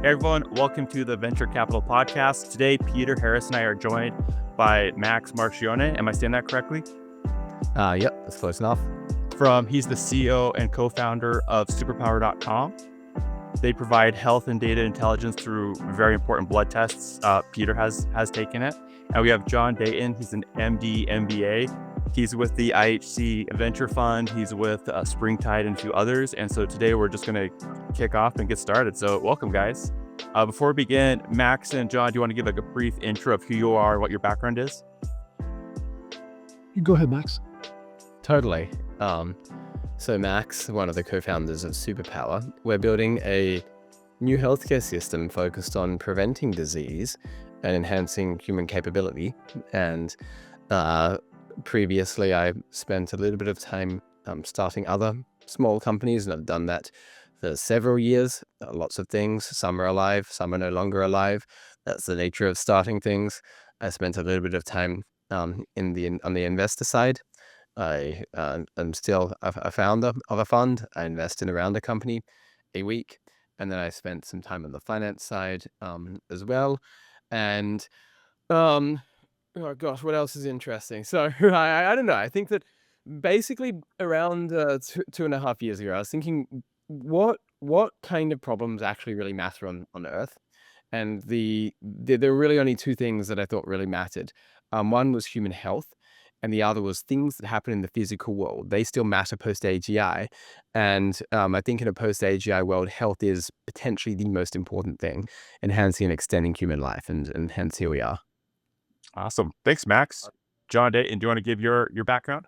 Hey everyone, welcome to the Venture Capital Podcast. Today, Peter Harris and I are joined by Max Marchione. Am I saying that correctly? Yep, that's close enough. He's the CEO and co-founder of Superpower.com. They provide health and data intelligence through very important blood tests. Peter has taken it. And we have John Dayton. He's an MD, MBA. He's with the IHC Venture Fund. He's with Springtide and a few others. And so today we're just going to kick off and get started. So welcome, guys. Before we begin, Max and John, do you want to give like a brief intro of who you are and what your background is? You go ahead, Max. Totally. So Max, one of the co-founders of Superpower, we're building a new healthcare system focused on preventing disease and enhancing human capability. And previously, I spent a little bit of time starting other small companies, and I've done that for several years. Lots of things. Some are alive, some are no longer alive. That's the nature of starting things. I spent a little bit of time on the investor side. I am still a founder of a fund. I invest in around a company a week. And then I spent some time on the finance side as well. And oh gosh, what else is interesting? So I don't know. I think that basically around 2.5 years ago, I was thinking, what kind of problems actually really matter on Earth? And there were really only two things that I thought really mattered. One was human health, and the other was things that happen in the physical world. They still matter post-AGI. And I think in a post-AGI world, health is potentially the most important thing, enhancing and extending human life. And hence here we are. Awesome. Thanks, Max. John Dayton, do you want to give your background?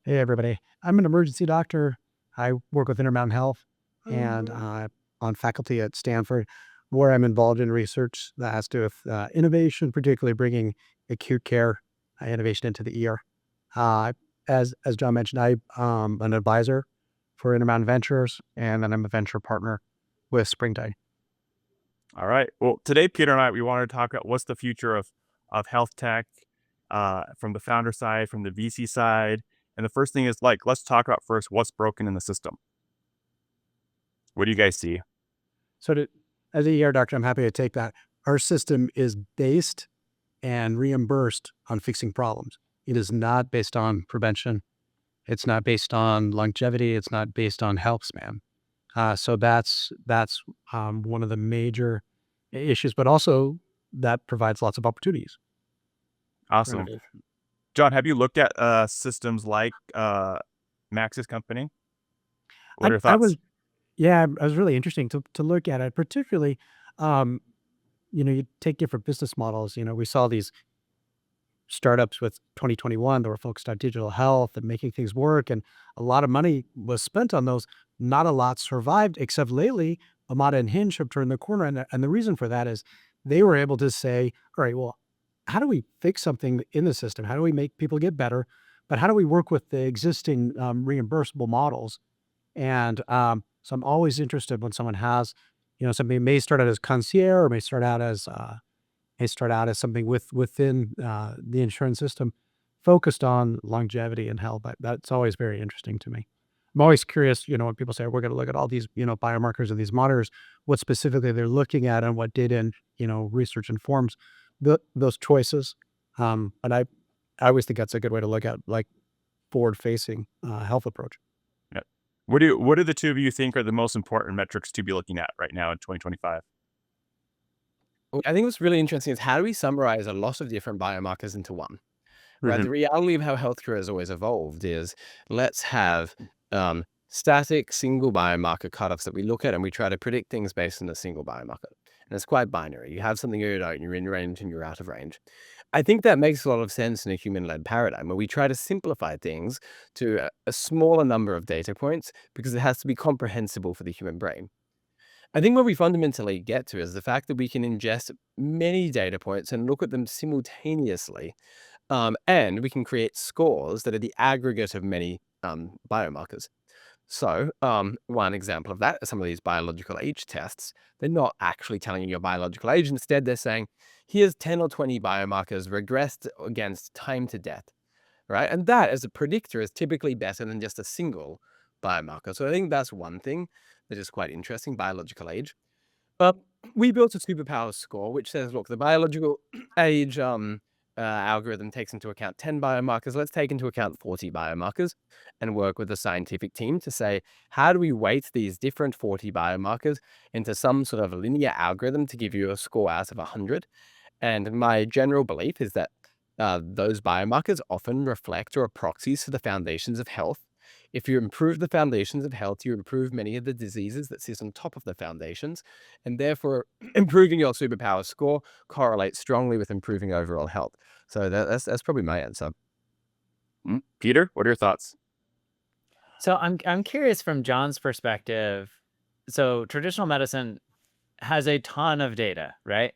Hey, everybody. I'm an emergency doctor. I work with Intermountain Health and on faculty at Stanford, where I'm involved in research that has to do with innovation, particularly bringing acute care innovation into the ER. As John mentioned, I'm an advisor for Intermountain Ventures, and then I'm a venture partner with Springtide. All right. Well, today, Peter and I, we wanted to talk about what's the future of health tech from the founder side, from the VC side. And the first thing is let's talk about first what's broken in the system. What do you guys see? So as a ER doctor, I'm happy to take that. Our system is based and reimbursed on fixing problems. It is not based on prevention. It's not based on longevity. It's not based on health span. So that's one of the major issues, but also that provides lots of opportunities. Awesome. John, have you looked at systems like Max's company? What are your thoughts? It was really interesting to look at it, particularly, you take different business models. We saw these startups with 2021 that were focused on digital health and making things work, and a lot of money was spent on those. Not a lot survived, except lately, Amada and Hinge have turned the corner, and the reason for that is they were able to say, all right, well, how do we fix something in the system? How do we make people get better? But how do we work with the existing reimbursable models? And so I'm always interested when someone has, something may start out as concierge or may start out as something within the insurance system focused on longevity and health. That's always very interesting to me. I'm always curious, when people say we're going to look at all these, biomarkers and these monitors, what specifically they're looking at and what data and, research informs those choices. And I always think that's a good way to look at forward-facing health approach. Yeah. What do the two of you think are the most important metrics to be looking at right now in 2025? I think what's really interesting is how do we summarize a lot of different biomarkers into one? Right. The reality of how healthcare has always evolved is let's have static single biomarker cutoffs that we look at, and we try to predict things based on a single biomarker. And it's quite binary. You have something or you don't, you're in range and you're out of range. I think that makes a lot of sense in a human-led paradigm where we try to simplify things to a smaller number of data points because it has to be comprehensible for the human brain. I think where we fundamentally get to is the fact that we can ingest many data points and look at them simultaneously. And we can create scores that are the aggregate of many biomarkers. So one example of that are some of these biological age tests. They're not actually telling you your biological age. Instead, they're saying, here's 10 or 20 biomarkers regressed against time to death, right? And that as a predictor is typically better than just a single biomarker. So I think that's one thing that is quite interesting, biological age. we built a superpower score, which says, look, the biological age algorithm takes into account 10 biomarkers. Let's take into account 40 biomarkers and work with the scientific team to say, how do we weight these different 40 biomarkers into some sort of linear algorithm to give you a score out of 100? And my general belief is that those biomarkers often reflect or are proxies for the foundations of health. If you improve the foundations of health, you improve many of the diseases that sit on top of the foundations, and therefore improving your superpower score correlates strongly with improving overall health. So that's probably my answer. Peter, what are your thoughts? So I'm curious from John's perspective. So traditional medicine has a ton of data, right?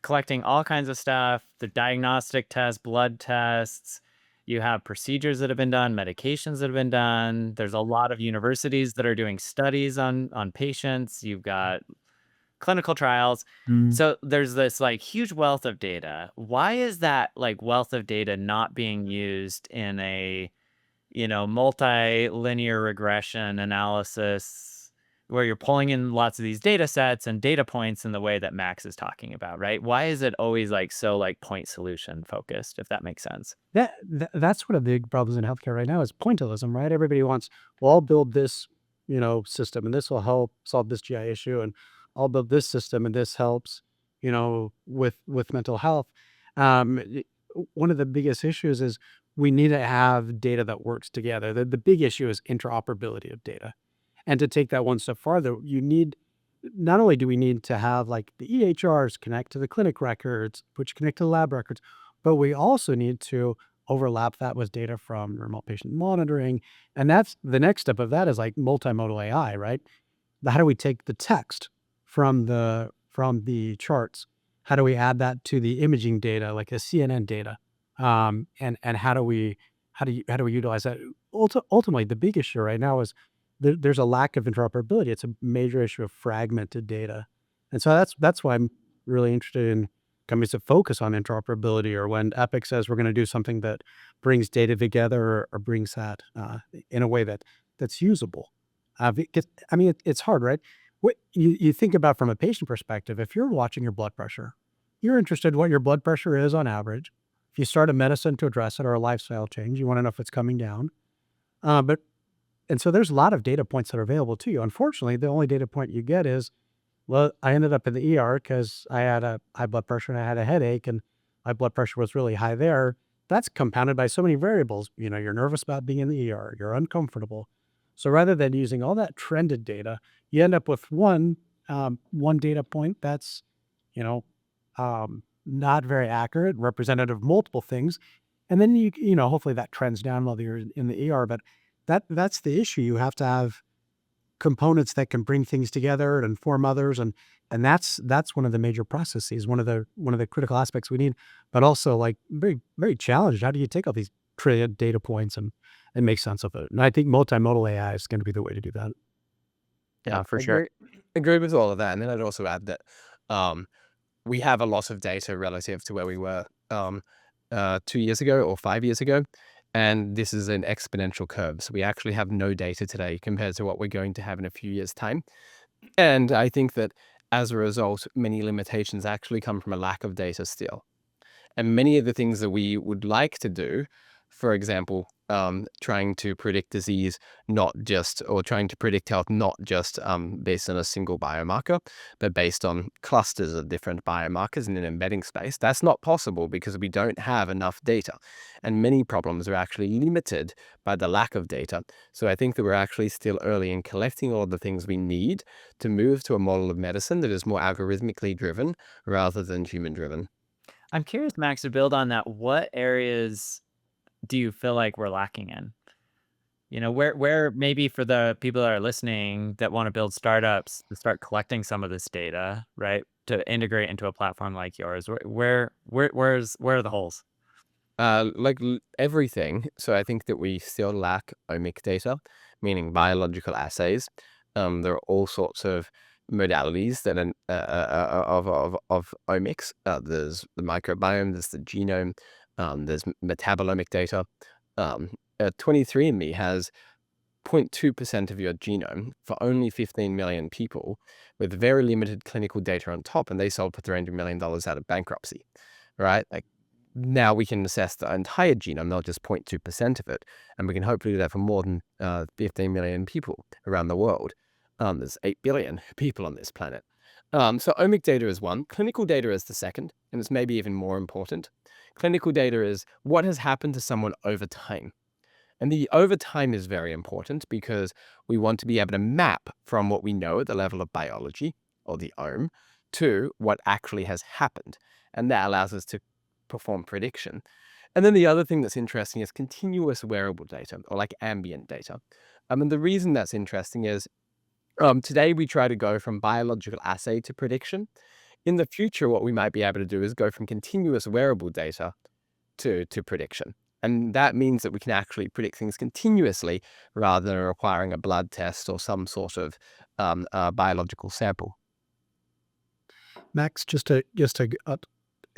Collecting all kinds of stuff, the diagnostic tests, blood tests. You have procedures that have been done, medications that have been done. There's a lot of universities that are doing studies on patients. You've got clinical trials. So there's this like huge wealth of data. Why is that like wealth of data not being used in a, multi-linear regression analysis where you're pulling in lots of these data sets and data points in the way that Max is talking about, right? Why is it always like so like point solution focused, if that makes sense? That's one of the big problems in healthcare right now is pointillism, right? Everybody wants, well, I'll build this, system and this will help solve this GI issue, and I'll build this system and this helps, with mental health. One of the biggest issues is we need to have data that works together. The big issue is interoperability of data. And to take that one step farther, not only do we need to have like the EHRs connect to the clinic records, which connect to the lab records, but we also need to overlap that with data from remote patient monitoring. And that's the next step of that is like multimodal AI, right? How do we take the text from the charts? How do we add that to the imaging data, like the CNN data? And how do we utilize that? Ultimately, the big issue right now is there's a lack of interoperability. It's a major issue of fragmented data. And so that's why I'm really interested in companies that focus on interoperability, or when Epic says we're going to do something that brings data together or brings that in a way that's usable. It's hard, right? What you think about from a patient perspective, if you're watching your blood pressure, you're interested in what your blood pressure is on average. If you start a medicine to address it or a lifestyle change, you want to know if it's coming down. And so there's a lot of data points that are available to you. Unfortunately, the only data point you get is, well, I ended up in the ER because I had a high blood pressure and I had a headache and my blood pressure was really high there. That's compounded by so many variables. You're nervous about being in the ER. You're uncomfortable. So rather than using all that trended data, you end up with one data point that's, not very accurate, representative of multiple things. And then hopefully that trends down while you're in the ER. But that's the issue. You have to have components that can bring things together and inform others, and that's one of the major processes, one of the critical aspects we need, but also like very, very challenged. How do you take all these trillion data points and make sense of it? And I think multimodal AI is going to be the way to do that. Yeah, for sure. Agree with all of that. And then I'd also add that we have a lot of data relative to where we were 2 years ago or 5 years ago. And this is an exponential curve. So we actually have no data today compared to what we're going to have in a few years' time. And I think that as a result, many limitations actually come from a lack of data still. And many of the things that we would like to do, for example, trying to predict disease, trying to predict health, not just based on a single biomarker, but based on clusters of different biomarkers in an embedding space. That's not possible because we don't have enough data. And many problems are actually limited by the lack of data. So I think that we're actually still early in collecting all the things we need to move to a model of medicine that is more algorithmically driven rather than human driven. I'm curious, Max, to build on that. What areas do you feel like we're lacking in? Where maybe for the people that are listening that want to build startups to start collecting some of this data, right, to integrate into a platform like yours, where are the holes? Everything. So I think that we still lack omic data, meaning biological assays. There are all sorts of modalities that of omics. There's the microbiome, there's the genome, there's metabolomic data. 23andMe has 0.2% of your genome for only 15 million people with very limited clinical data on top, and they sold for $300 million out of bankruptcy, right? Like, now we can assess the entire genome, not just 0.2% of it, and we can hopefully do that for more than 15 million people around the world. There's 8 billion people on this planet. So omic data is one, clinical data is the second, and it's maybe even more important. Clinical data is what has happened to someone over time. And the over time is very important because we want to be able to map from what we know at the level of biology or the ohm to what actually has happened. And that allows us to perform prediction. And then the other thing that's interesting is continuous wearable data, or like ambient data. And the reason that's interesting is today we try to go from biological assay to prediction. In the future, what we might be able to do is go from continuous wearable data to prediction. And that means that we can actually predict things continuously rather than requiring a blood test or some sort of biological sample. Max, just to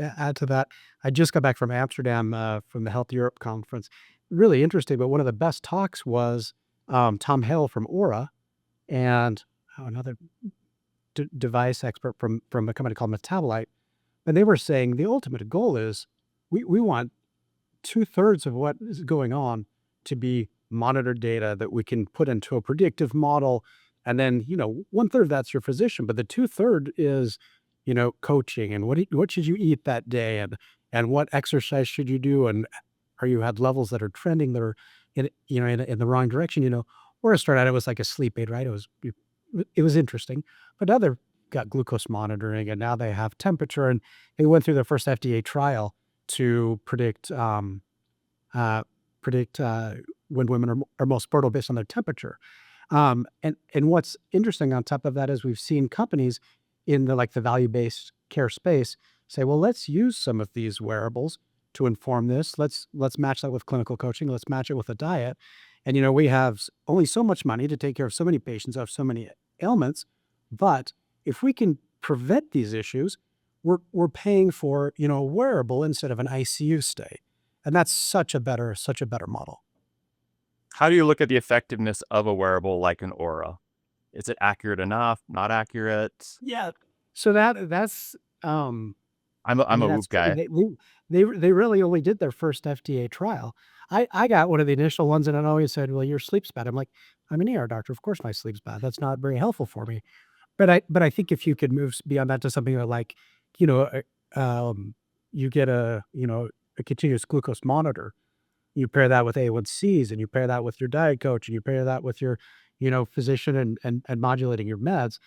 add to that, I just got back from Amsterdam from the Health Europe conference. Really interesting, but one of the best talks was Tom Hale from Oura and another device expert from a company called Metabolite. And they were saying the ultimate goal is we want 2/3 of what is going on to be monitored data that we can put into a predictive model. And then, 1/3 that's your physician, but the 2/3 is, coaching and what should you eat that day and what exercise should you do? And are you had levels that are trending that are in the wrong direction, or it started out, it was like a sleep aid, right? It was interesting, but now they've got glucose monitoring and now they have temperature, and they went through the first FDA trial to predict when women are most fertile based on their temperature. And what's interesting on top of that is we've seen companies in the value-based care space say, well, let's use some of these wearables to inform this. Let's match that with clinical coaching. Let's match it with a diet. And we have only so much money to take care of so many patients who have so many ailments, but if we can prevent these issues, we're paying for a wearable instead of an ICU stay, and that's such a better model. How do you look at the effectiveness of a wearable like an Oura? Is it accurate enough? Not accurate? Yeah. So that's I'm a that's Whoop guy. they really only did their first FDA trial. I got one of the initial ones, and it always said, "Well, your sleep's bad." I'm like, I'm an ER doctor. Of course, my sleep's bad. That's not very helpful for me. But I think if you could move beyond that to something like, you know, you get a continuous glucose monitor. You pair that with A1Cs, and you pair that with your diet coach, and you pair that with your, physician and modulating your meds.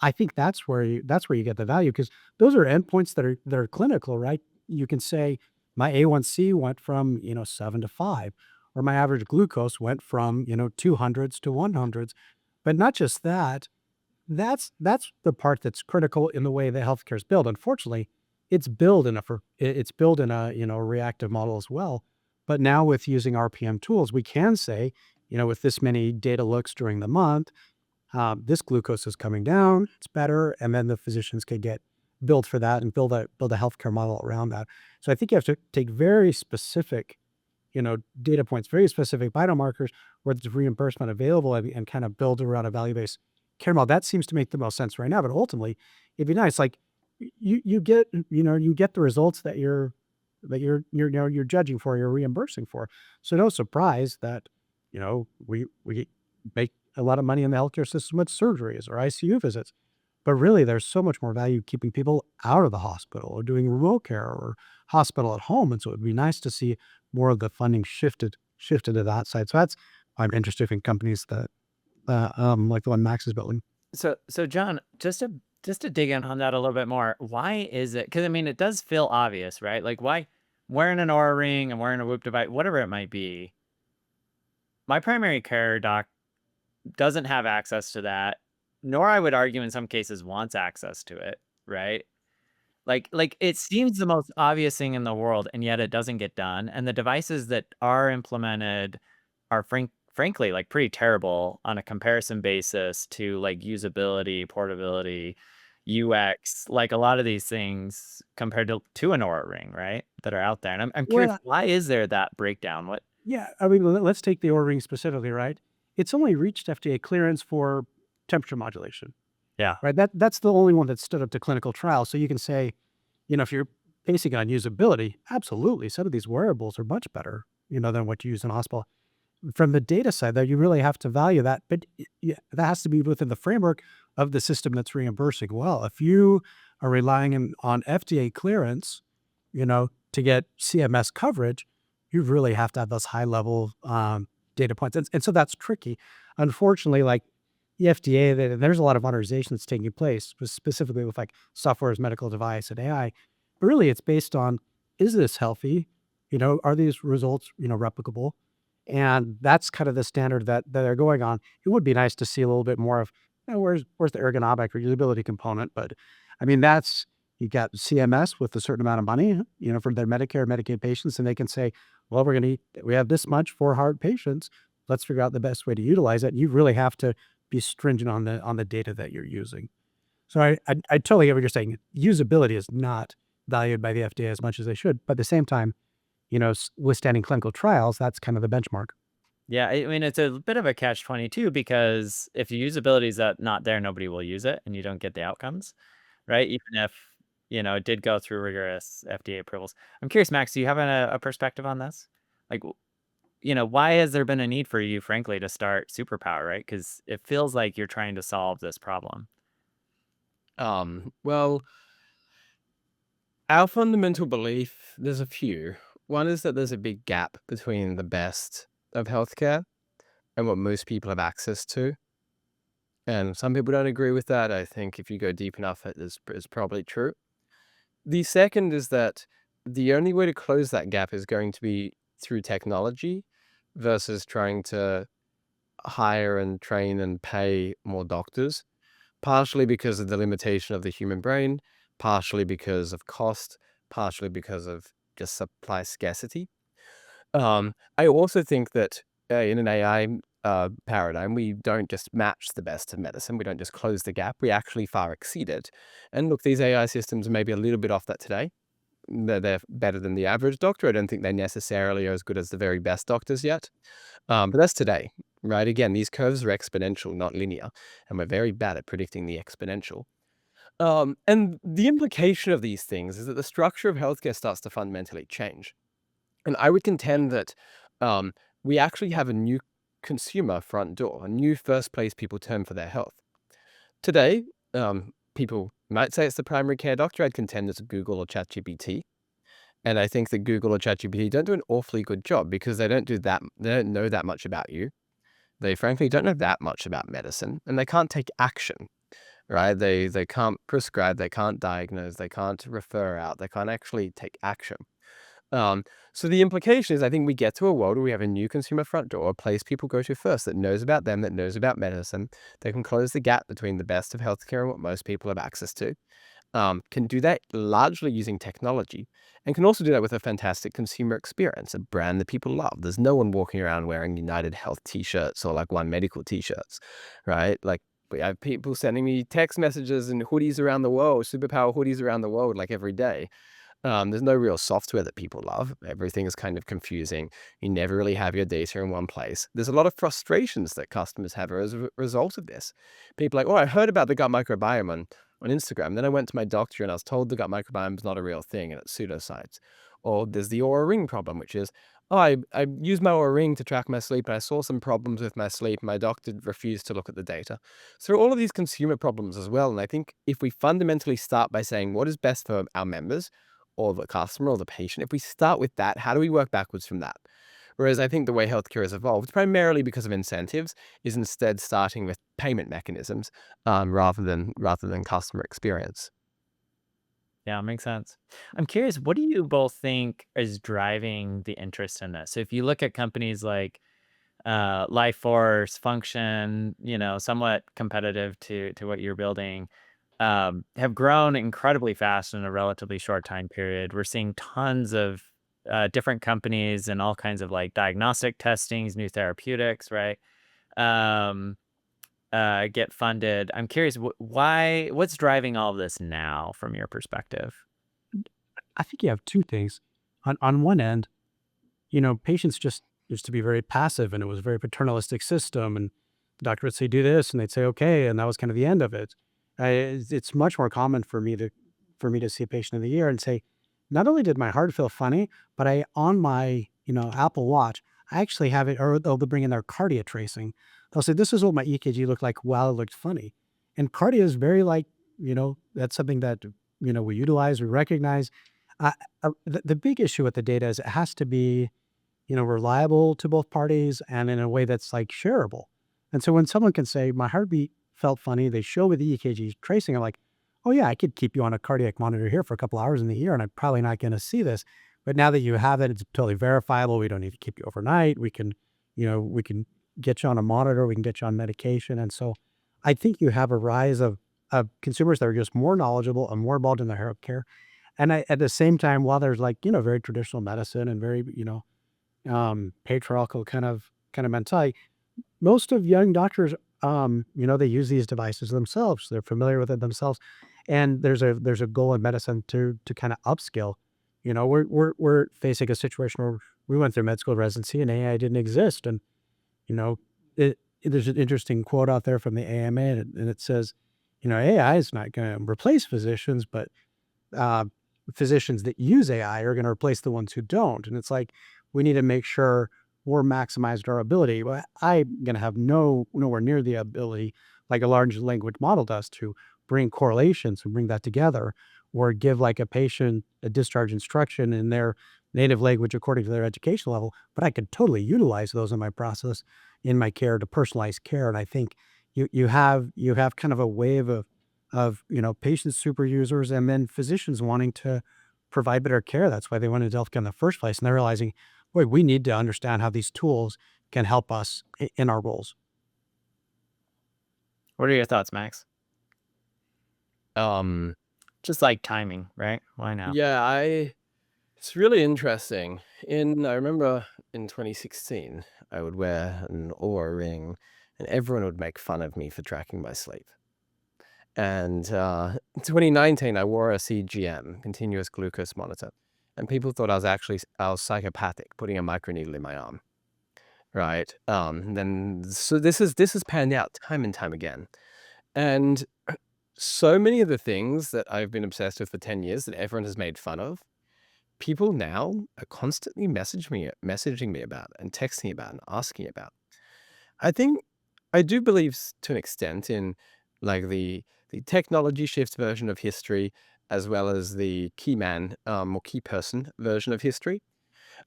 I think that's where you get the value, because those are endpoints that are clinical, right? You can say my A1C went from 7 to 5, or my average glucose went from 200s to 100s, but not just that. That's the part that's critical in the way that healthcare is built. Unfortunately, it's built in a reactive model as well. But now with using RPM tools, we can say, with this many data looks during the month, this glucose is coming down, it's better, and then the physicians can get billed for that and build a healthcare model around that. So I think you have to take very specific, data points, very specific biomarkers where there's reimbursement available, and kind of build around a value-based care model. That seems to make the most sense right now. But ultimately, it'd be nice, like you get the results that you're judging for, you're reimbursing for. So no surprise that we make a lot of money in the healthcare system with surgeries or ICU visits, but really there's so much more value keeping people out of the hospital or doing remote care or hospital at home. And so it'd be nice to see more of the funding shifted to that side. So that's why I'm interested in companies that like the one Max is building. So John, just to dig in on that a little bit more, why is it? Because I mean, it does feel obvious, right? Like, why wearing an Oura ring and wearing a Whoop device, whatever it might be, my primary care doc doesn't have access to that, nor I would argue in some cases wants access to it, right? Like it seems the most obvious thing in the world, and yet it doesn't get done. And the devices that are implemented are frankly like pretty terrible on a comparison basis to like usability, portability, UX, like a lot of these things compared to an Oura ring, right? That are out there. And I'm curious, Well, why is there that breakdown? What? yeah, I mean, let's take the Oura ring specifically, right? it's only reached FDA clearance for temperature modulation, Yeah. right? That's the only one that stood up to clinical trials. So you can say, if you're basing it on usability, absolutely, some of these wearables are much better, than what you use in a hospital. From the data side, though, you really have to value that, but that has to be within the framework of the system that's reimbursing well. If you are relying on FDA clearance, to get CMS coverage, you really have to have those high level data points, and so that's tricky. Unfortunately, like the FDA, there's a lot of modernization that's taking place, specifically with like software as medical device and AI. But really, it's based on, is this healthy? Are these results replicable? And that's kind of the standard that they're going on. It would be nice to see a little bit more of, where's the ergonomic or usability component. But I mean, you got CMS with a certain amount of money, for their Medicare, Medicaid patients, and they can say, well, we have this much for heart patients. Let's figure out the best way to utilize it. You really have to be stringent on the data that you're using. So I totally get what you're saying. Usability is not valued by the FDA as much as they should. But at the same time, withstanding clinical trials, that's kind of the benchmark. Yeah, I mean, it's a bit of a catch-22 because if the usability is not there, nobody will use it, and you don't get the outcomes, right? Even if, it did go through rigorous FDA approvals. I'm curious, Max, do you have a perspective on this? Like, why has there been a need for you, frankly, to start Superpower, right? Because it feels like you're trying to solve this problem. Well, our fundamental belief, there's a few. One is that there's a big gap between the best of healthcare and what most people have access to. And some people don't agree with that. I think if you go deep enough, it is probably true. The second is that the only way to close that gap is going to be through technology versus trying to hire and train and pay more doctors, partially because of the limitation of the human brain, partially because of cost, partially because of just supply scarcity. I also think that in an AI paradigm, we don't just match the best of medicine. We don't just close the gap. We actually far exceed it. And look, these AI systems are maybe a little bit off that today. They're better than the average doctor. I don't think they necessarily are as good as the very best doctors yet. But that's today, right? Again, these curves are exponential, not linear. And we're very bad at predicting the exponential. And the implication of these things is that the structure of healthcare starts to fundamentally change. And I would contend that we actually have a new consumer front door, a new first place people turn for their health. Today, people might say it's the primary care doctor. I'd contend it's Google or ChatGPT. And I think that Google or ChatGPT don't do an awfully good job because they don't know that much about you. They frankly don't know that much about medicine, and they can't take action, right? They can't prescribe, they can't diagnose, they can't refer out, they can't actually take action. So the implication is I think we get to a world where we have a new consumer front door, a place people go to first that knows about them, that knows about medicine. They can close the gap between the best of healthcare and what most people have access to. Can do that largely using technology, and can also do that with a fantastic consumer experience, a brand that people love. There's no one walking around wearing United Health t-shirts or like One Medical t-shirts, right? Like we have people sending me text messages and hoodies around the world, Superpower hoodies around the world, like every day. There's no real software that people love. Everything is kind of confusing. You never really have your data in one place. There's a lot of frustrations that customers have as a result of this. People are like, oh, I heard about the gut microbiome on Instagram. Then I went to my doctor and I was told the gut microbiome is not a real thing and it's pseudoscience. Or there's the Oura Ring problem, which is, oh, I used my Oura Ring to track my sleep and I saw some problems with my sleep. My doctor refused to look at the data. So all of these consumer problems as well. And I think if we fundamentally start by saying what is best for our members, or the customer or the patient, if we start with that, how do we work backwards from that? Whereas I think the way healthcare has evolved, primarily because of incentives, is instead starting with payment mechanisms rather than customer experience. Yeah, makes sense. I'm curious, what do you both think is driving the interest in this? So if you look at companies like Life Force, Function, somewhat competitive to what you're building, have grown incredibly fast in a relatively short time period. We're seeing tons of different companies and all kinds of like diagnostic testings, new therapeutics, right? Get funded. I'm curious, what's driving all of this now from your perspective? I think you have two things. On one end, patients just used to be very passive, and it was a very paternalistic system. And the doctor would say, do this, and they'd say, okay. And that was kind of the end of it. It's much more common for me to see a patient of the year and say, not only did my heart feel funny, but on my, Apple Watch, I actually have it, or they'll bring in their cardia tracing. They'll say, this is what my EKG looked like while it looked funny. And cardia is very that's something that, we utilize, we recognize. The big issue with the data is it has to be, reliable to both parties and in a way that's shareable. And so when someone can say, my heartbeat felt funny, they show with the EKG tracing, I'm like, oh yeah, I could keep you on a cardiac monitor here for a couple hours in the year and I'm probably not going to see this. But now that you have it, it's totally verifiable. We don't need to keep you overnight. We can get you on a monitor. We can get you on medication. And so I think you have a rise of consumers that are just more knowledgeable and more involved in their health care. And at the same time, while there's very traditional medicine and very, patriarchal kind of mentality, most of young doctors, they use these devices themselves. They're familiar with it themselves. And there's a goal in medicine to kind of upskill. We're facing a situation where we went through med school residency and AI didn't exist. And, there's an interesting quote out there from the AMA, and it says, AI is not going to replace physicians, but physicians that use AI are going to replace the ones who don't. And it's like, we need to make sure we're maximized our ability. Well, I'm going to have nowhere near the ability like a large language model does to bring correlations and bring that together, or give a patient a discharge instruction in their native language according to their education level. But I could totally utilize those in my process, in my care, to personalize care. And I think you have kind of a wave of patient super users and then physicians wanting to provide better care. That's why they went into healthcare in the first place. And they're realizing, boy, we need to understand how these tools can help us in our roles. What are your thoughts, Max? Um, Just like timing, right? Why now? yeah, it's really interesting. I remember in 2016, I would wear an Oura ring, and everyone would make fun of me for tracking my sleep. And in 2019, I wore a CGM, continuous glucose monitor, and people thought I was psychopathic, putting a microneedle in my arm. Right. So this has panned out time and time again. And so many of the things that I've been obsessed with for 10 years that everyone has made fun of, people now are constantly messaging me about and texting me about and asking about. I think I do believe to an extent in the technology shift version of history, as well as the key man or key person version of history.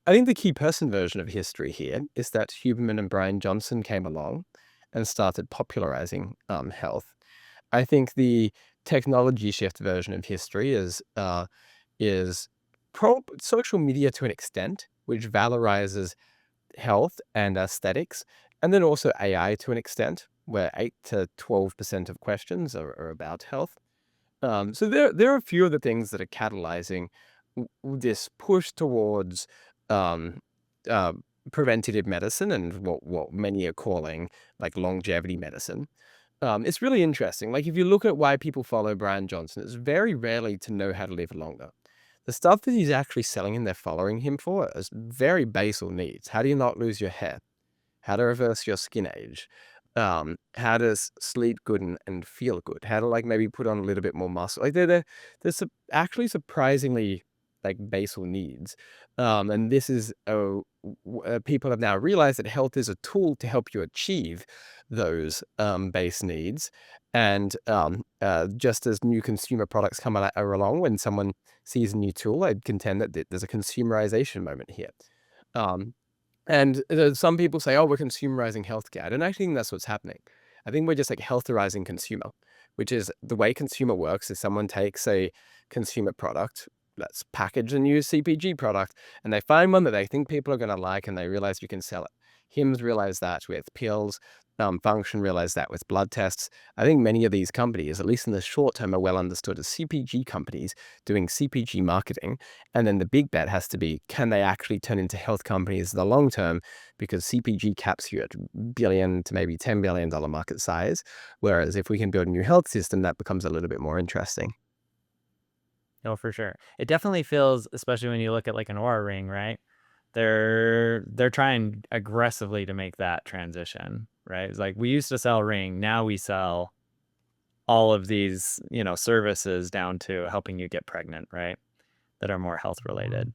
I think the key person version of history here is that Huberman and Brian Johnson came along and started popularizing health. I think the technology shift version of history is social media to an extent, which valorizes health and aesthetics, and then also AI to an extent, where 8 to 12% of questions are about health. So there are a few of the things that are catalyzing this push towards preventative medicine and what many are calling longevity medicine. It's really interesting. If you look at why people follow Brian Johnson, it's very rarely to know how to live longer. The stuff that he's actually selling and they're following him for is very basal needs. How do you not lose your hair? How to reverse your skin age? How to sleep good and feel good? How to maybe put on a little bit more muscle? They're actually surprisingly basal needs. And this is people have now realized that health is a tool to help you achieve those base needs. And just as new consumer products come along, when someone sees a new tool, I'd contend that there's a consumerization moment here. And some people say, oh, we're consumerizing healthcare. I don't actually think that's what's happening. I think we're just healtherizing consumer, which is the way consumer works is someone takes a consumer product, let's package a new CPG product, and they find one that they think people are going to like, and they realize you can sell it. Hims realized that with pills. Function realized that with blood tests. I think many of these companies, at least in the short term, are well understood as CPG companies doing CPG marketing. And then the big bet has to be, can they actually turn into health companies in the long term? Because CPG caps you at $1 billion to maybe $10 billion market size. Whereas if we can build a new health system, that becomes a little bit more interesting. No, for sure. It definitely feels, especially when you look at an Oura ring, right? they're trying aggressively to make that transition, right? It's like we used to sell Ring, now we sell all of these, services down to helping you get pregnant, right? That are more health related.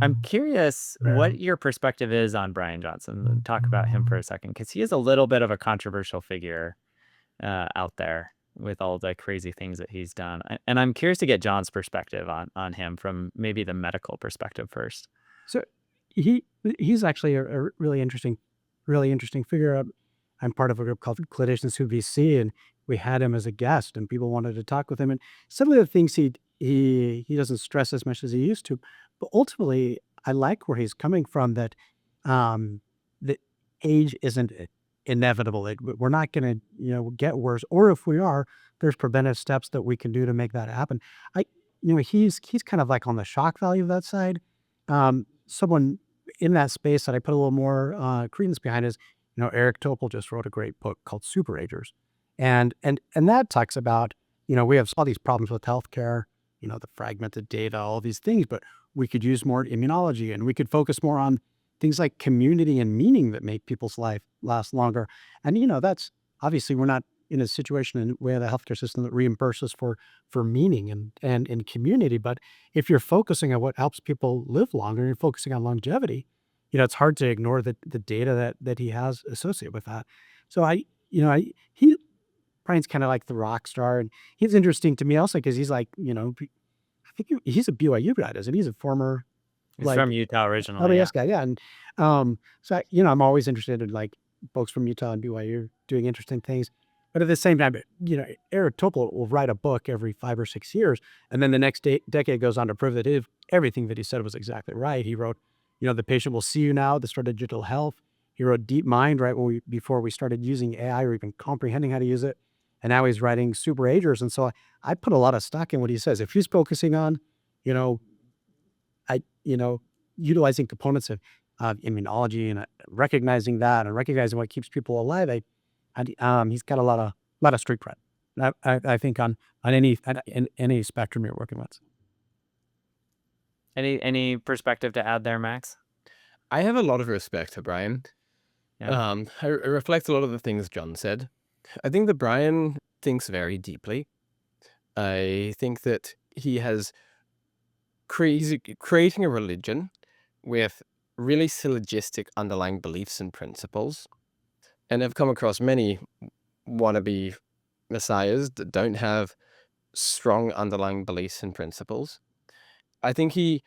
I'm curious what your perspective is on Brian Johnson. Talk about him for a second, because he is a little bit of a controversial figure out there with all the crazy things that he's done. And I'm curious to get John's perspective on him from maybe the medical perspective first. So he's actually a really interesting figure. I'm part of a group called Clinicians Resist AI, and we had him as a guest, and people wanted to talk with him. And some of the things he doesn't stress as much as he used to, but ultimately, I like where he's coming from. That that age isn't inevitable. We're not going to get worse, or if we are, there's preventive steps that we can do to make that happen. He's kind of like on the shock value of that side. Someone in that space that I put a little more credence behind is, Eric Topol just wrote a great book called Super Agers. And that talks about, we have all these problems with healthcare, the fragmented data, all these things, but we could use more immunology, and we could focus more on things like community and meaning that make people's life last longer. And, that's obviously, we're not in a situation where the healthcare system that reimburses for meaning and community. But if you're focusing on what helps people live longer, and you're focusing on longevity, it's hard to ignore the data that he has associated with that. So Brian's kind of like the rock star, and he's interesting to me also because he's like, I think he's a BYU guy, isn't he? He's a former He's from Utah originally. LDS guy, yeah. And so I'm always interested in like folks from Utah and BYU doing interesting things. But at the same time, Eric Topol will write a book every 5 or 6 years, and then the next decade goes on to prove that everything that he said was exactly right. He wrote, The Patient Will See You Now, the start of digital health. He wrote Deep Mind right before we started using AI or even comprehending how to use it. And now he's writing Super Agers. And so I put a lot of stock in what he says. If he's focusing on, utilizing components of immunology and recognizing that and recognizing what keeps people alive, he's got a lot of street cred. I think on any spectrum you're working with. Any perspective to add there, Max? I have a lot of respect for Brian. Yeah. I reflect a lot of the things John said. I think that Brian thinks very deeply. I think that he has creating a religion with really syllogistic underlying beliefs and principles. And I've come across many wannabe messiahs that don't have strong underlying beliefs and principles. I think he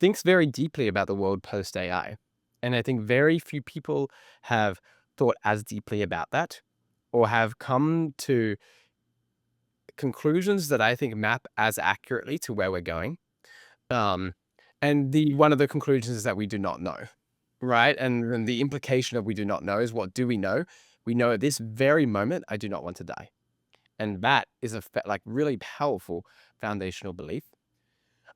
thinks very deeply about the world post AI. And I think very few people have thought as deeply about that or have come to conclusions that I think map as accurately to where we're going. And one of the conclusions is that we do not know, right? And the implication of we do not know is, what do we know? We know at this very moment, I do not want to die. And that is a really powerful foundational belief.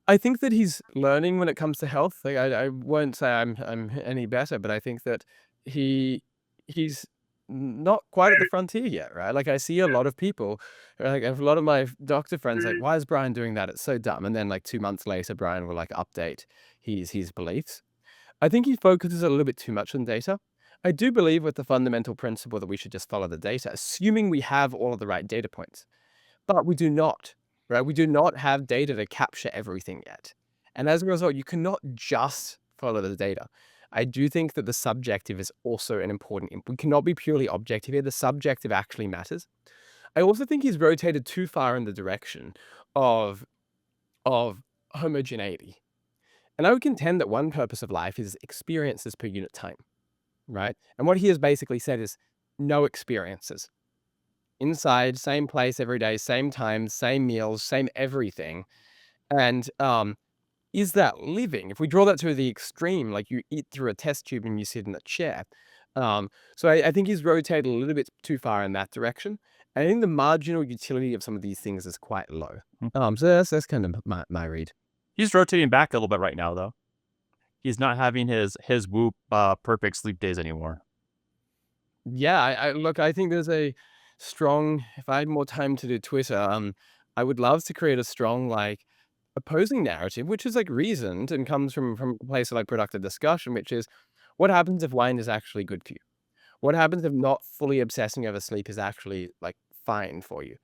I think that he's learning when it comes to health. Like I won't say I'm any better, but I think that he's not quite at the frontier yet, right? Like I see a lot of people, like a lot of my doctor friends, like, why is Brian doing that? It's so dumb. And then like 2 months later, Brian will like update his beliefs. I think he focuses a little bit too much on data. I do believe with the fundamental principle that we should just follow the data, assuming we have all of the right data points, but we do not. Right? We do not have data to capture everything yet. And as a result, you cannot just follow the data. I do think that the subjective is also an important input. We cannot be purely objective here. The subjective actually matters. I also think he's rotated too far in the direction of homogeneity. And I would contend that one purpose of life is experiences per unit time, right? And what he has basically said is no experiences. Inside, same place every day, same time, same meals, same everything. And is that living? If we draw that to the extreme, like you eat through a test tube and you sit in a chair. So I think he's rotated a little bit too far in that direction. And I think the marginal utility of some of these things is quite low. So that's kind of my read. He's rotating back a little bit right now, though. He's not having his Whoop perfect sleep days anymore. Yeah, I think there's a strong, if I had more time to do Twitter, I would love to create a strong, opposing narrative, which is like reasoned and comes from a place of like productive discussion, which is what happens if wine is actually good for you? What happens if not fully obsessing over sleep is actually like fine for you,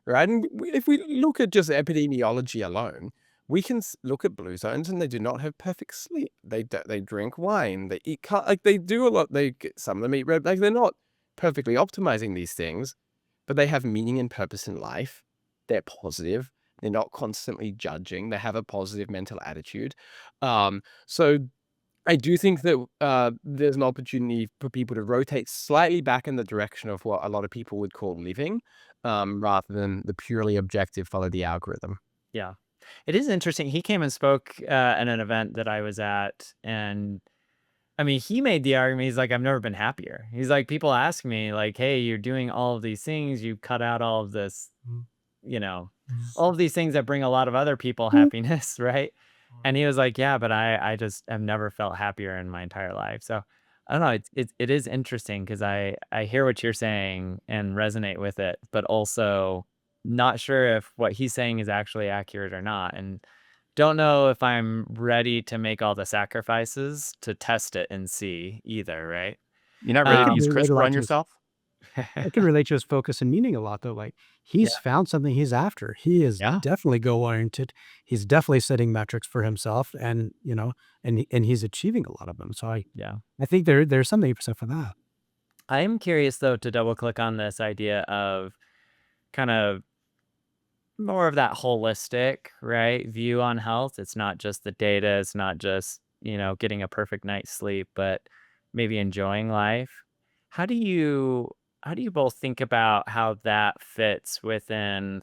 right? And if we look at just epidemiology alone, we can look at blue zones and they do not have perfect sleep. They drink wine, they eat like they do a lot. Some of them eat red, like they're not perfectly optimizing these things, but they have meaning and purpose in life. They're positive. They're not constantly judging. They have a positive mental attitude. So I do think that there's an opportunity for people to rotate slightly back in the direction of what a lot of people would call living, rather than the purely objective follow the algorithm. Yeah. It is interesting. He came and spoke at an event that I was at, and I mean, he made the argument. He's like, I've never been happier. He's like, people ask me, like, hey, you're doing all of these things. You cut out all of this, you know, all of these things that bring a lot of other people happiness, right? And he was like, yeah, but I just have never felt happier in my entire life. So I don't know. It is interesting because I hear what you're saying and resonate with it, but also not sure if what he's saying is actually accurate or not. And don't know if I'm ready to make all the sacrifices to test it and see either, right? You're not ready I to can use relate a CRISPR lot on to his, yourself? I can relate to his focus and meaning a lot though. Like Yeah. he's found something he's after. He is Yeah. definitely goal oriented. He's definitely setting metrics for himself, and and he's achieving a lot of them. So Yeah. I think there's something for that. I'm curious though to double click on this idea of kind of more of that holistic, right, view on health. It's not just the data, it's not just, getting a perfect night's sleep, but maybe enjoying life. How do you both think about how that fits within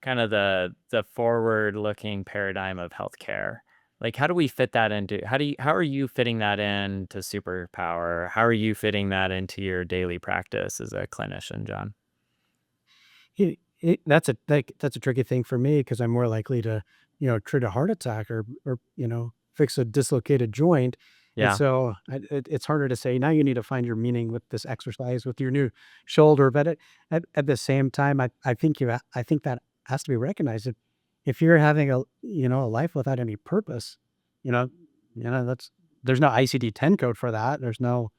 kind of the forward-looking paradigm of healthcare? Like, how do we fit that into how are you fitting that into Superpower? How are you fitting that into your daily practice as a clinician, John? That's a tricky thing for me because I'm more likely to, treat a heart attack or fix a dislocated joint, and Yeah. so it's harder to say now you need to find your meaning with this exercise with your new shoulder. But at the same time, I think that has to be recognized. If you're having a life without any purpose, you know, that's there's no ICD-10 code for that. There's no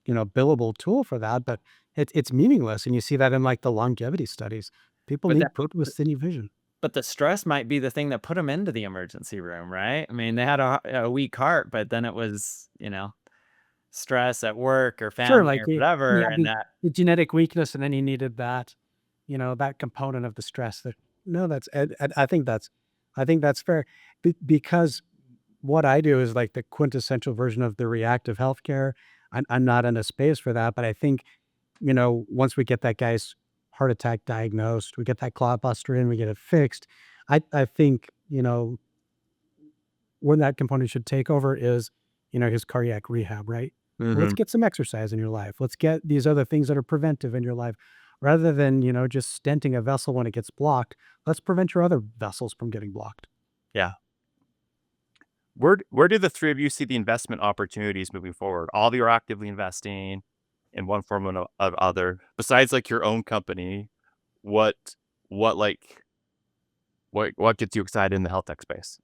billable tool for that, but it's meaningless, and you see that in, like, the longevity studies. People But that need purpose, they need vision. but the stress might be the thing that put them into the emergency room, right? I mean, they had a weak heart, but then it was, stress at work or Sure, family like, or you whatever, have and that the genetic weakness, and then you needed that, that component of the stress that no, that's I think that's fair because what I do is, like, the quintessential version of the reactive healthcare. I'm not in a space for that, but I think, once we get that guy's heart attack diagnosed, we get that clot buster in, we get it fixed. I think, when that component should take over is, his cardiac rehab, right? Well, let's Mhm. get some exercise in your life. Let's get these other things that are preventive in your life. Rather than, just stenting a vessel when it gets blocked, let's prevent your other vessels from getting blocked. Yeah. Where do the three of you see the investment opportunities moving forward? All of you are actively investing in one form or of other. Besides, like, your own company, what what like what gets you excited in the health tech space?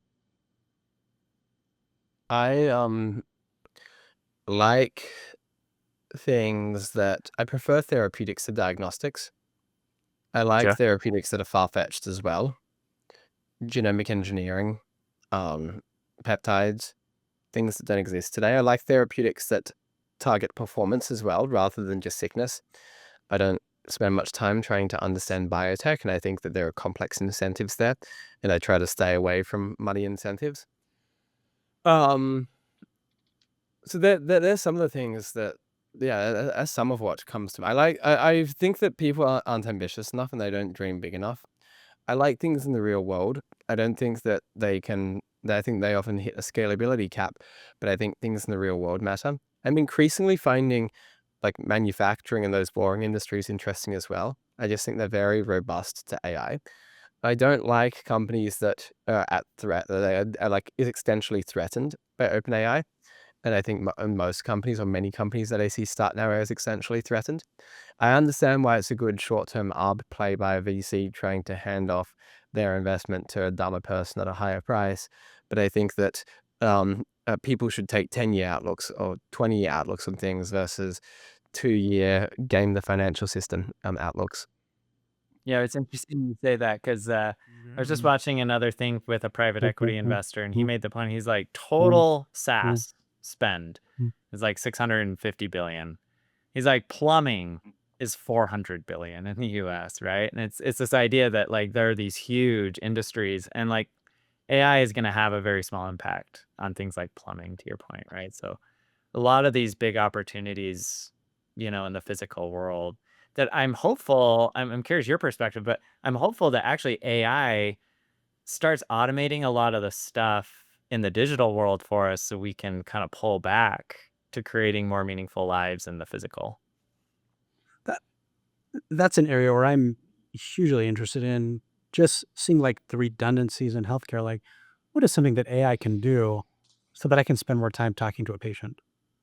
I like things that I prefer therapeutics to diagnostics. I like Okay. therapeutics that are far-fetched as well. Genomic engineering, um, peptides, things that don't exist today. I like therapeutics that target performance as well, rather than just sickness. I don't spend much time trying to understand biotech, and I think that there are complex incentives there, and I try to stay away from money incentives. Um, so there's some of the things that, yeah, that's some of what comes to me. I think that people aren't ambitious enough and they don't dream big enough. I like things in the real world. I don't think that they can. I think they often hit a scalability cap, but I think things in the real world matter. I'm increasingly finding like manufacturing and those boring industries interesting as well. I just think they're very robust to AI. I don't like companies that are at threat, that are like is existentially threatened by OpenAI. And I think most companies, or many companies that I see start now, are essentially threatened. I understand why it's a good short-term arb play by a VC trying to hand off their investment to a dumber person at a higher price. But I think that people should take 10-year outlooks or 20-year outlooks on things versus 2-year game the financial system outlooks. Yeah, it's interesting you say that because I was just watching another thing with a private equity investor, and he made the point. He's like, total SaaS spend is like 650 billion. He's like, plumbing is 400 billion in the US, right? And it's this idea that like there are these huge industries, and like AI is going to have a very small impact on things like plumbing, to your point, right? So a lot of these big opportunities, in the physical world, that I'm hopeful, I'm curious your perspective, but I'm hopeful that actually AI starts automating a lot of the stuff in the digital world for us, so we can kind of pull back to creating more meaningful lives in the physical. That's an area where I'm hugely interested in, just seeing like the redundancies in healthcare. Like, what is something that AI can do so that I can spend more time talking to a patient?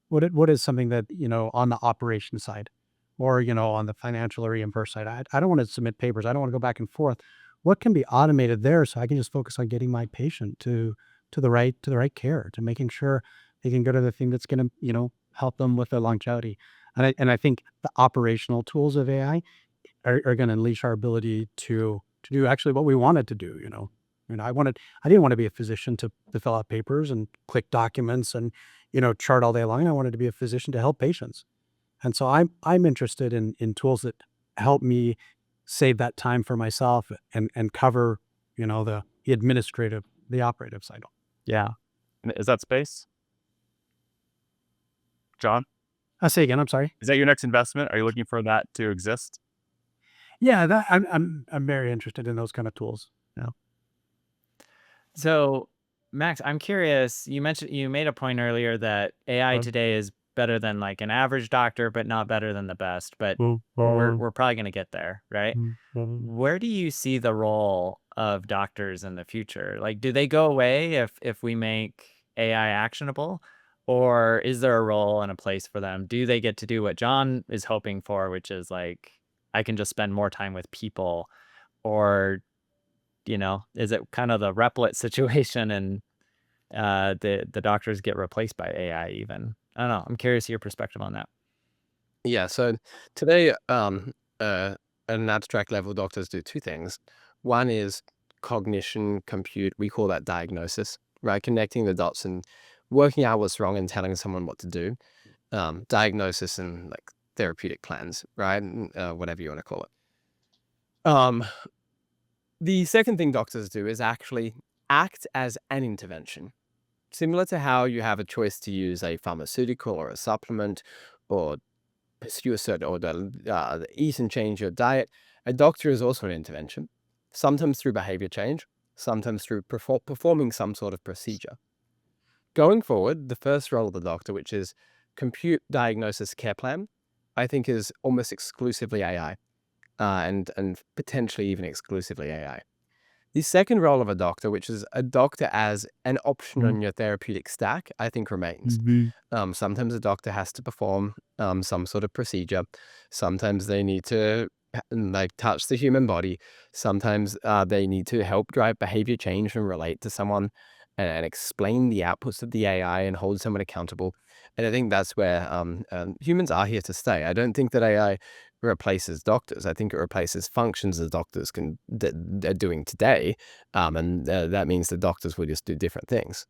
What is something that, on the operation side, or, on the financial or reimbursed side? I don't want to submit papers. I don't want to go back and forth. What can be automated there so I can just focus on getting my patient to the right care, to making sure they can go to the thing that's going to, help them with their longevity. And I think the operational tools of AI are going to unleash our ability to do actually what we wanted to do. I didn't want to be a physician to fill out papers and click documents and, chart all day long. I wanted to be a physician to help patients. And so I'm interested in tools that help me save that time for myself and cover, the administrative, the operative cycle. Yeah. Is that space? John, I'll say again, I'm sorry. is that your next investment? Are you looking for that to exist? Yeah, that I'm very interested in those kind of tools. Yeah. So, Max, I'm curious. You made a point earlier that AI today is better than like an average doctor, but not better than the best. But we're probably going to get there, right? Where do you see the role of doctors in the future? Like, do they go away if we make AI actionable? Or is there a role and a place for them? Do they get to do what John is hoping for, which is like, I can just spend more time with people? Or, is it kind of the Replit situation and the doctors get replaced by AI even? I don't know. I'm curious your perspective on that. Yeah, so today, at an abstract level, doctors do two things. One is cognition, compute. We call that diagnosis, right? Connecting the dots and working out what's wrong and telling someone what to do. Diagnosis and like therapeutic plans, right? Whatever you want to call it. The second thing doctors do is actually act as an intervention. Similar to how you have a choice to use a pharmaceutical or a supplement or pursue a certain or eat and change your diet, a doctor is also an intervention, sometimes through behavior change, sometimes through performing some sort of procedure. Going forward, the first role of the doctor, which is compute, diagnosis, care plan, I think is almost exclusively AI, and potentially even exclusively AI. The second role of a doctor, which is a doctor as an option on your therapeutic stack, I think remains. Sometimes a doctor has to perform some sort of procedure. Sometimes they need to like touch the human body. Sometimes they need to help drive behavior change and relate to someone and explain the outputs of the AI and hold someone accountable. And I think that's where humans are here to stay. I don't think that AI replaces doctors. I think it replaces functions that doctors they're doing today, and that means the doctors will just do different things.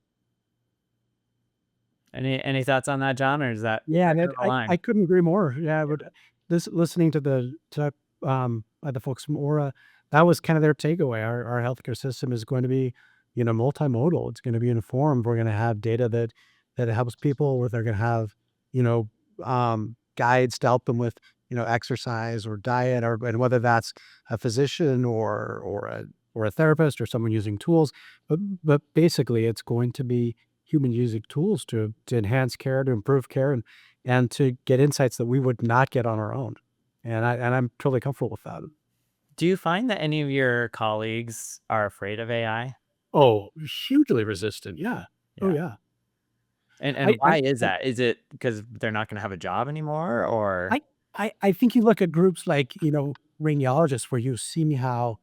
Any thoughts on that, John, or is that Yeah, line? I couldn't agree more. Yeah, but listening to the folks from Oura, that was kind of their takeaway. Our healthcare system is going to be, multimodal. It's going to be informed. We're going to have data that helps people. Where they're going to have, guides to help them with, exercise or diet, and whether that's a physician or a therapist or someone using tools, but basically it's going to be human using tools to enhance care, to improve care, and to get insights that we would not get on our own. And I'm totally comfortable with that. Do you find that any of your colleagues are afraid of AI? Oh, hugely resistant. Yeah. Oh, yeah. And I why is that? Is it because they're not going to have a job anymore, or? I I think you look at groups like, radiologists, where you see how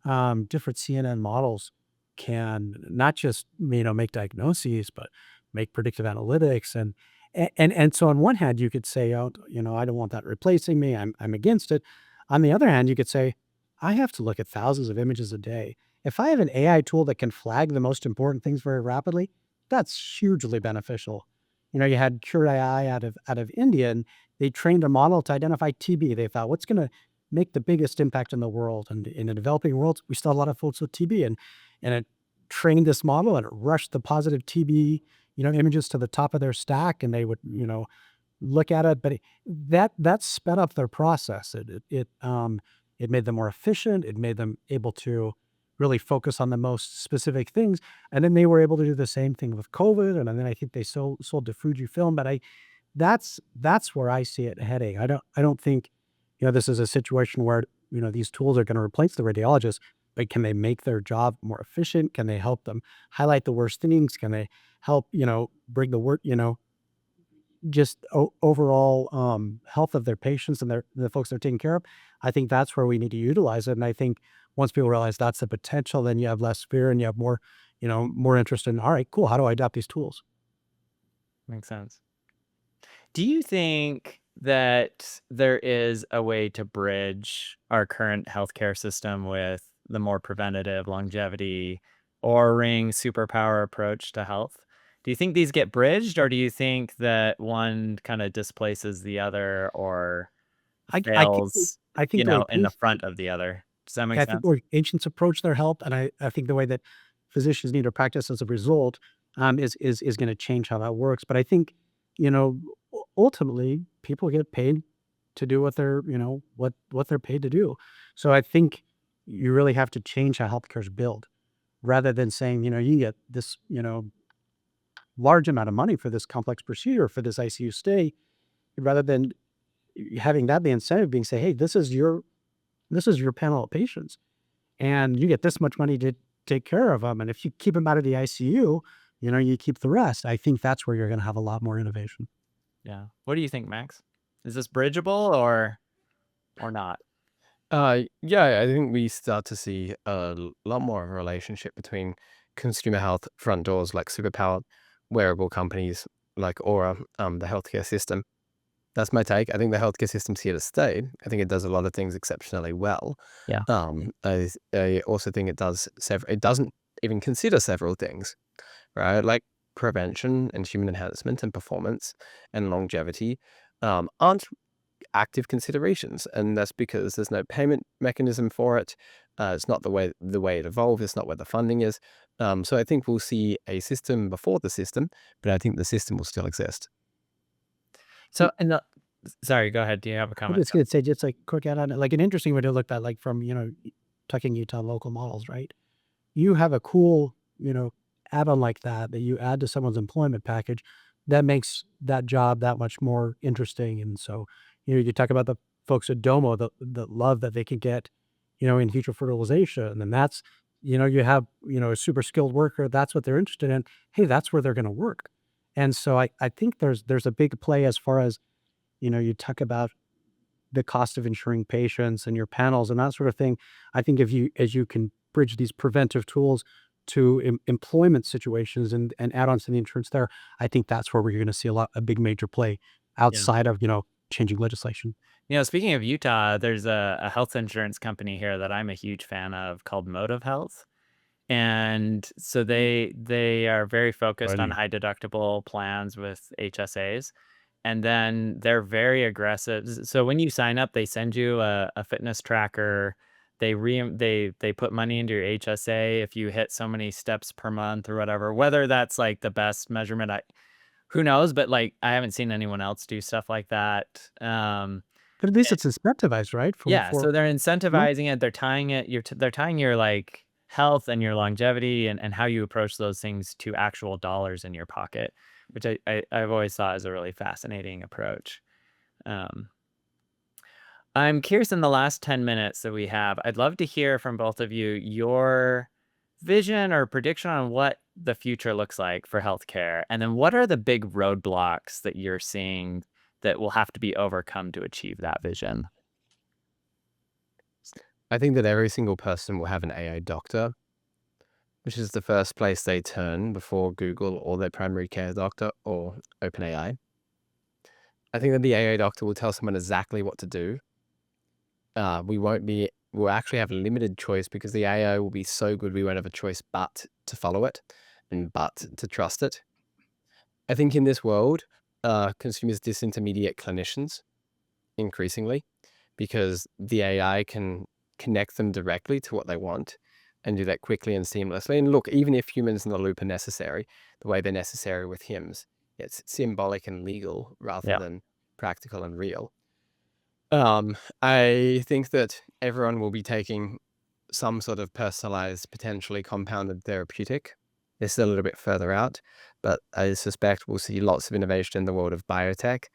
different CNN models can not just make diagnoses, but make predictive analytics, and so on one hand you could say, oh, I don't want that replacing me. I'm against it. On the other hand, you could say, I have to look at thousands of images a day. If I have an AI tool that can flag the most important things very rapidly, that's hugely beneficial. You had Cure AI out of India, and they trained a model to identify TB. They thought, what's going to make the biggest impact in the world? And in the developing world, we still have a lot of folks with TB, and it trained this model, and it rushed the positive TB, images to the top of their stack, and they would, look at it. But that sped up their process. It made them more efficient. It made them able to really focus on the most specific things. And then they were able to do the same thing with COVID. And then I think they sold to Fujifilm. But that's where I see it heading. I don't think, this is a situation where, these tools are going to replace the radiologist, but can they make their job more efficient? Can they help them highlight the worst things? Can they help, bring the work, just overall health of their patients and the folks they're taking care of? I think that's where we need to utilize it. And I think once people realize that's the potential, then you have less fear and you have more, more interest in, all right, cool, how do I adopt these tools? Makes sense. Do you think that there is a way to bridge our current healthcare system with the more preventative longevity or ring superpower approach to health? Do you think these get bridged, or do you think that one kind of displaces the other or I think fails, I think the way in the front of the other? Does that make I think sense? where ancients approach their health, and I think the way that physicians need to practice as a result, is going to change how that works. But I think, ultimately, people get paid to do what they're, what they're paid to do. So I think you really have to change how healthcare is built, rather than saying, you get this, large amount of money for this complex procedure, for this ICU stay, rather than having that the incentive being say, hey, this is your panel of patients, and you get this much money to take care of them. And if you keep them out of the ICU, you keep the rest. I think that's where you're going to have a lot more innovation. Yeah. What do you think, Max? Is this bridgeable or not? Yeah, I think we start to see a lot more of a relationship between consumer health front doors like Superpower, wearable companies like Oura, the healthcare system. That's my take. I think the healthcare system's here to stay. I think it does a lot of things exceptionally well. Yeah. I also think it doesn't even consider several things, right? Like prevention and human enhancement and performance and longevity aren't active considerations, and that's because there's no payment mechanism for it. It's not the way it evolved. It's not where the funding is. So I think we'll see a system before the system, but I think the system will still exist. So, sorry, go ahead. Do you have a I'm comment? just going to say, just like quick add on, like an interesting way to look at, like from, tucking Utah local models, right? You have a cool, add-on like that you add to someone's employment package that makes that job that much more interesting. And so, you talk about the folks at Domo, the love that they can get, in vitro fertilization. And that's, you have, a super skilled worker. That's what they're interested in. Hey, that's where they're going to work. And so I think there's a big play as far as, you talk about the cost of insuring patients and your panels and that sort of thing. I think as you can bridge these preventive tools to employment situations and add-ons to the insurance there, I think that's where we're going to see a big major play outside of, changing legislation. Speaking of Utah, there's a health insurance company here that I'm a huge fan of called Motive Health. And so they are very focused on high deductible plans with HSAs. And then they're very aggressive. So when you sign up, they send you a fitness tracker. They put money into your HSA if you hit so many steps per month or whatever. Whether that's like the best measurement, who knows? But like I haven't seen anyone else do stuff like that. But at least it's incentivized, right? Yeah, so they're incentivizing it. They're tying it. They're tying your like health and your longevity and how you approach those things to actual dollars in your pocket, which I've always thought is a really fascinating approach. I'm curious, in the last 10 minutes that we have, I'd love to hear from both of you your vision or prediction on what the future looks like for healthcare, and then what are the big roadblocks that you're seeing that will have to be overcome to achieve that vision? I think that every single person will have an AI doctor, which is the first place they turn before Google or their primary care doctor or OpenAI. I think that the AI doctor will tell someone exactly what to do. We'll actually have a limited choice because the AI will be so good we won't have a choice but to follow it and but to trust it. I think in this world, consumers disintermediate clinicians increasingly because the AI can connect them directly to what they want and do that quickly and seamlessly. And look, even if humans in the loop are necessary, the way they're necessary with HIMSS, it's symbolic and legal rather Yeah. than practical and real. I think that everyone will be taking some sort of personalized, potentially compounded therapeutic. It's still a little bit further out, but I suspect we'll see lots of innovation in the world of biotech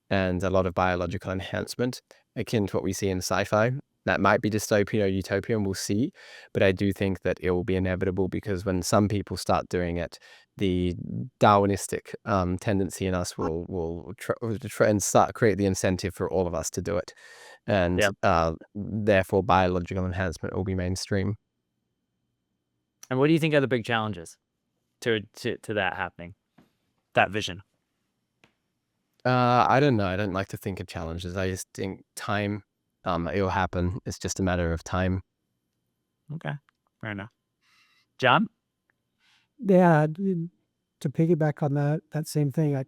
and a lot of biological enhancement, akin to what we see in sci-fi. That might be dystopia or utopia, and we'll see. But I do think that it will be inevitable because when some people start doing it, the Darwinistic tendency in us will try and create the incentive for all of us to do it. And therefore, biological enhancement will be mainstream. And what do you think are the big challenges to that happening, that vision? I don't know. I don't like to think of challenges. I just think time, it'll happen. It's just a matter of time. Okay, fair enough. John? Yeah, to piggyback on that same thing,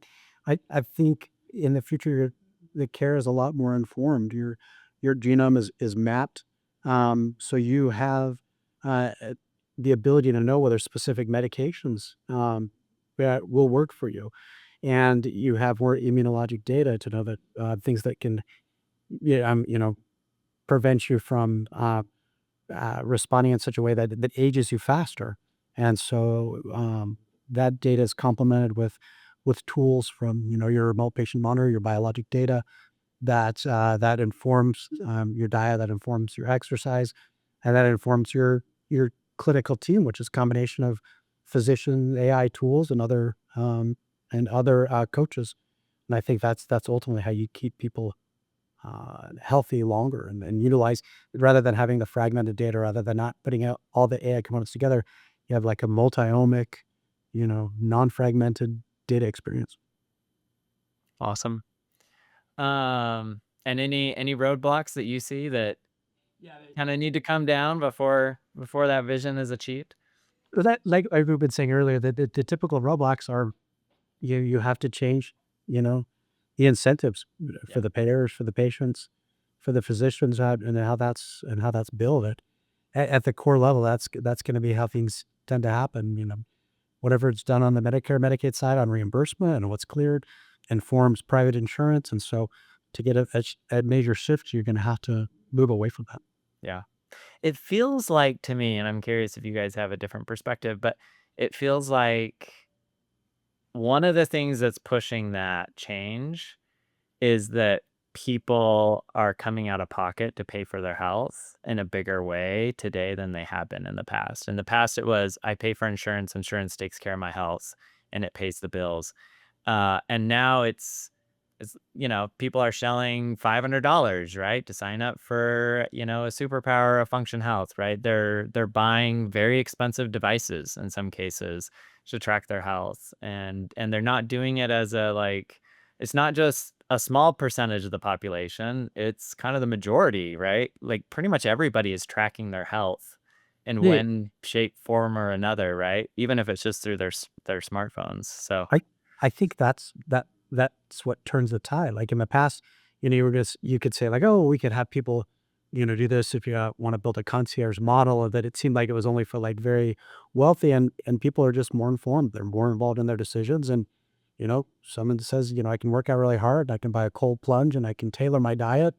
I think in the future the care is a lot more informed. Your genome is mapped, so you have the ability to know whether specific medications that will work for you, and you have more immunologic data to know that things that can, prevent you from responding in such a way that ages you faster. And so that data is complemented with tools from your remote patient monitor, your biologic data that informs your diet, that informs your exercise, and that informs your clinical team, which is a combination of physician AI tools and other coaches. And I think that's ultimately how you keep people healthy longer and utilize rather than having the fragmented data, rather than not putting out all the AI components together. You have like a multi-omic, non-fragmented data experience. Awesome. And any roadblocks that you see that kind of need to come down before that vision is achieved? That, like we've been saying earlier, the typical roadblocks are you have to change, the incentives for the payers, for the patients, for the physicians, and how that's billed. At the core level, that's going to be how things tend to happen. Whatever it's done on the Medicare, Medicaid side on reimbursement and what's cleared informs private insurance. And so to get a major shift, you're going to have to move away from that. Yeah. It feels like to me, and I'm curious if you guys have a different perspective, but it feels like one of the things that's pushing that change is that people are coming out of pocket to pay for their health in a bigger way today than they have been in the past. In the past, it was I pay for insurance, insurance takes care of my health, and it pays the bills. And now it's people are shelling $500, right, to sign up for a Superpower of Function Health, right? They're buying very expensive devices in some cases to track their health, and they're not doing it as it's not just a small percentage of the population, it's kind of the majority, right? Like pretty much everybody is tracking their health in Yeah. one shape, form, or another, right? Even if it's just through their smartphones. So I think that's what turns the tide. Like in the past, you could say like, oh, we could have people, do this if you want to build a concierge model, or that it seemed like it was only for like very wealthy and people are just more informed. They're more involved in their decisions. And, someone says, I can work out really hard. I can buy a cold plunge and I can tailor my diet.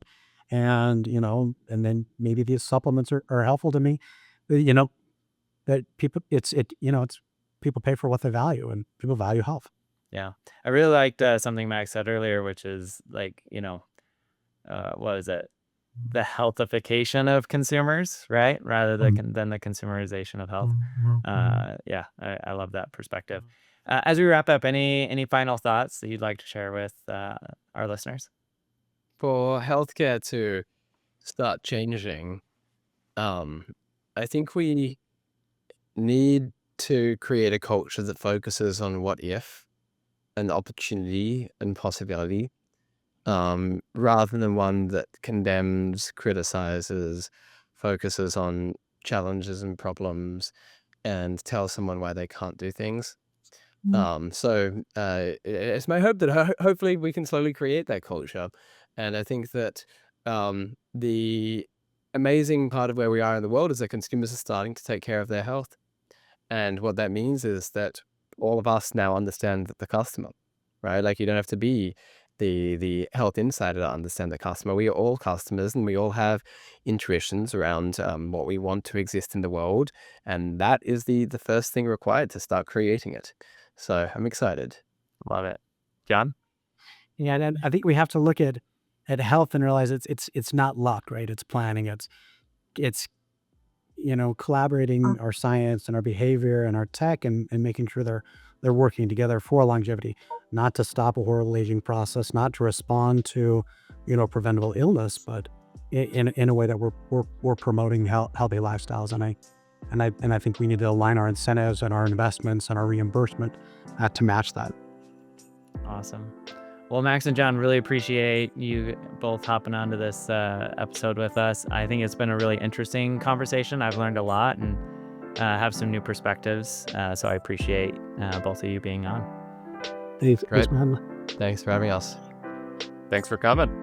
And, and then maybe these supplements are helpful to me. That people, it's people pay for what they value, and people value health. yeah, I really liked something Max said earlier, which is like, what is it? the healthification of consumers, right? Rather than the consumerization of health. Yeah, I love that perspective. As we wrap up, any final thoughts that you'd like to share with our listeners? For healthcare to start changing, I think we need to create a culture that focuses on what if and opportunity and possibility, rather than one that condemns, criticizes, focuses on challenges and problems, and tells someone why they can't do things. So it's my hope that hopefully we can slowly create that culture. And I think that the amazing part of where we are in the world is that consumers are starting to take care of their health. And what that means is that all of us now understand the customer, right? Like, you don't have to be the health insider to understand the customer. We are all customers, and we all have intuitions around what we want to exist in the world. And that is the first thing required to start creating it. So I'm excited. Love it. John? Yeah, and I think we have to look at health and realize it's not luck, right? It's planning. It's collaborating our science and our behavior and our tech and making sure they're working together for longevity, not to stop a horrible aging process, not to respond to preventable illness, but in a way that we're promoting healthy lifestyles. And I think we need to align our incentives and our investments and our reimbursement to match that. Awesome. Well, Max and John, really appreciate you both hopping onto this episode with us. I think it's been a really interesting conversation. I've learned a lot and have some new perspectives. So I appreciate both of you being on. Thanks, Great. man. Thanks for having us. Thanks for coming.